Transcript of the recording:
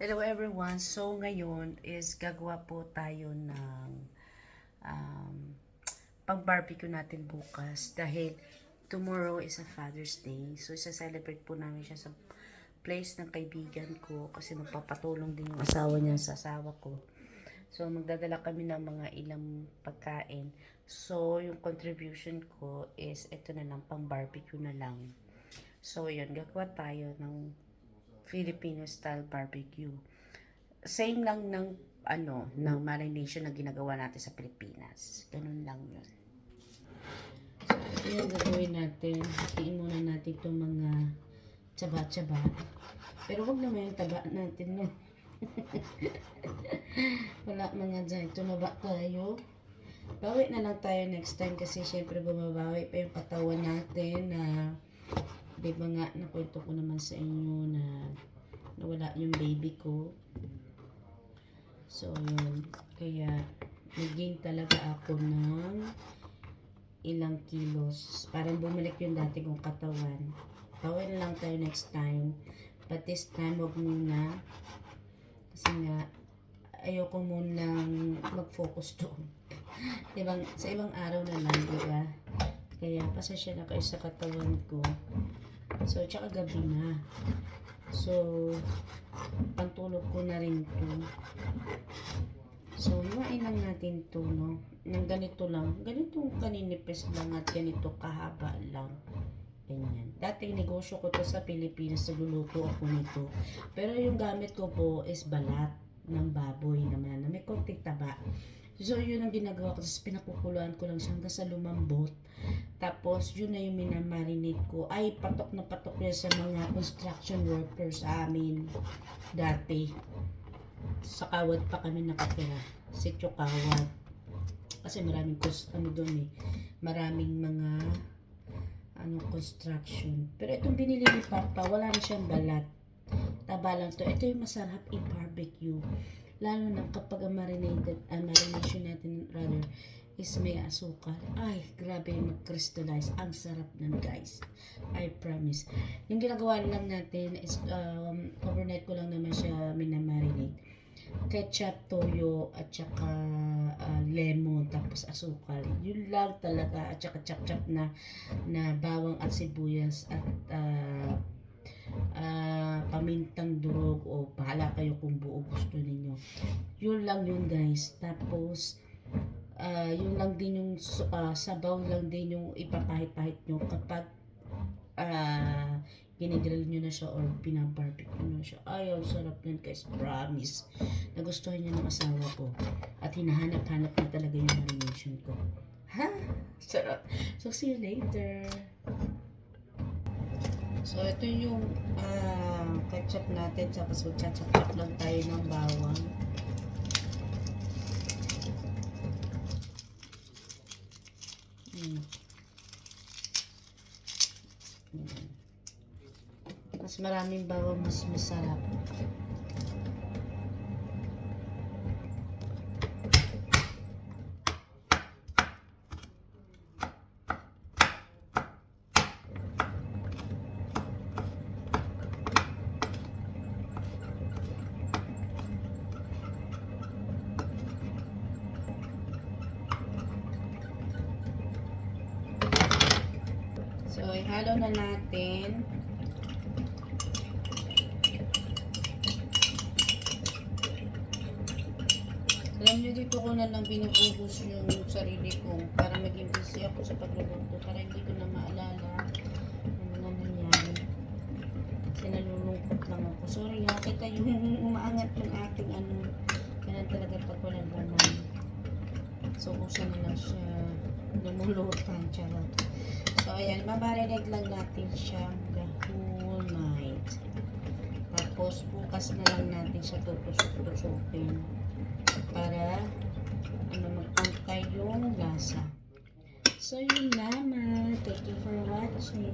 Hello everyone. So ngayon is gagawa po tayo ng um, pang-barbecue natin bukas dahil tomorrow is a Father's Day. So isa-celebrate po namin siya sa place ng kaibigan ko kasi magpapatulong din yung asawa niya sa asawa ko. So magdadala kami ng mga ilang pagkain. So yung contribution ko is ito na lang, pang-barbecue na lang. So yun, gagawa tayo ng Filipino style barbecue. Same lang ng marination na ginagawa natin sa Pilipinas. Ganun lang yun. So, ito yung gagawin natin. Hatiin muna natin itong mga tsaba-tsaba. Pero wag naman yung taba natin, no? Wala mga dyan. Tumaba tayo. Bawi na lang tayo next time kasi syempre bumabawi pa yung katawan natin na diba nga, nakwento ko naman sa inyo na nawala yung baby ko. So, yun. Kaya, nag-gain talaga ako ng ilang kilos. Parang bumalik yung dati kong katawan. Bawal lang tayo next time. But this time, wag muna. Kasi nga, ayoko munang mag-focus doon. Diba, sa ibang araw na lang, diba? Kaya, pasensya na kayo sa katawan ko. So, tsaka gabi na. So, pantulog ko na rin to. So, iwain lang natin to, no? Nang ganito lang. Ganito kaninipis lang at ganito kahaba lang. Ganyan. Dating negosyo ko to sa Pilipinas. Nagluluto ako nito. Pero yung gamit ko po is balat ng baboy naman. Na may konting taba. So, yun ang ginagawa ko. Tapos, pinakukuluan ko lang siya hanggang sa lumambot. Tapos, yun na yung minamarinate ko. Ay, patok na patok yan sa mga construction workers sa amin dati. Sa Kawad pa kami nakatira. Sitio Kawad. Kasi maraming doon eh. Maraming mga construction. Pero itong binili ni Papa, wala na siyang balat. Taba lang to. Ito yung masarap i-barbecue. Lalo na kapag marination natin rather is may asukal. Ay, grabe mag-crystallize. Ang sarap nun, guys. I promise. Yung ginagawa lang natin is overnight ko lang naman siya minamarinate. Ketchup, toyo, at saka lemon, tapos asukal. Yun lang talaga. At saka chop-chop na bawang at sibuyas at pamintang durog o bahala kayo kung buo gusto ninyo. Yun lang yun, guys. Tapos yun lang din yung sabaw lang din yung ipapahit-pahit nyo kapag ginigrill nyo na siya or pinabarbecue nyo na siya. Ay, ang sarap nun, guys. Promise. Nagustuhan niya ng asawa ko. At hinahanap-hanap na talaga yung marination ko. Ha? Sarap. So, see you later. So, ito yung ketchup natin. Tapos, magchachap-chap lang tayo ng bawang. Mas maraming bawang, mas masarap. So, ihalo na natin. Alam nyo, dito ko na lang binububos yung sarili ko para maging busy ako sa pagluluto para hindi ko na maalala ano na nangyari. Kasi nalulungkot lang ako. Sorry ha, kita yung umaangat yung ating ganun talaga pag walang laman. So, kusa na lang siya lumulutan. Charot. So, ayan, mabarinate lang natin siya the whole night. Tapos, bukas na lang natin siya tutusok-tusokin para magpantay yung lasa. So, yun naman. Thank you for watching.